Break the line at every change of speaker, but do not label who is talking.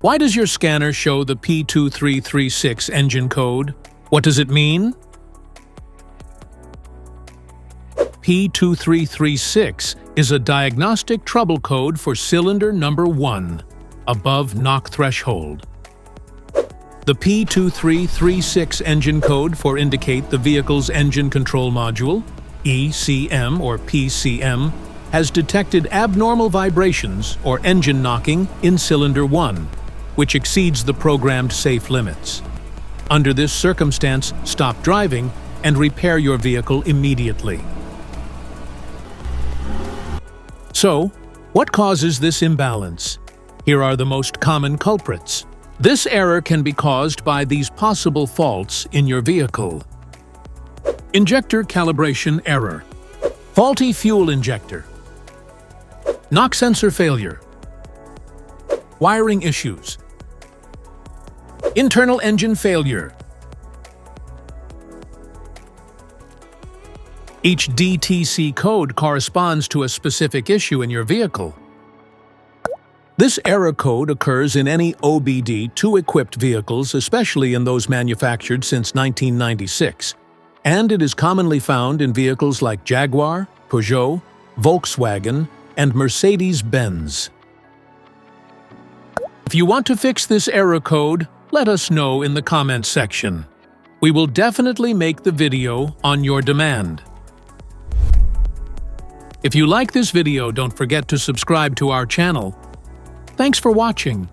Why does your scanner show the P2336 engine code? What does it mean? P2336 is a diagnostic trouble code for cylinder number 1, above knock threshold. The P2336 engine code for indicate the vehicle's engine control module, ECM or PCM, has detected abnormal vibrations or engine knocking in cylinder 1, which exceeds the programmed safe limits. Under this circumstance, stop driving and repair your vehicle immediately. So, what causes this imbalance? Here are the most common culprits. This error can be caused by these possible faults in your vehicle. Injector calibration error. Faulty fuel injector. Knock sensor failure. Wiring issues. Internal engine failure. Each DTC code corresponds to a specific issue in your vehicle. This error code occurs in any OBD2 equipped vehicles, especially in those manufactured since 1996, and it is commonly found in vehicles like Jaguar, Peugeot, Volkswagen, and Mercedes-Benz. If you want to fix this error code, let us know in the comments section. We will definitely make the video on your demand. If you like this video, don't forget to subscribe to our channel. Thanks for watching.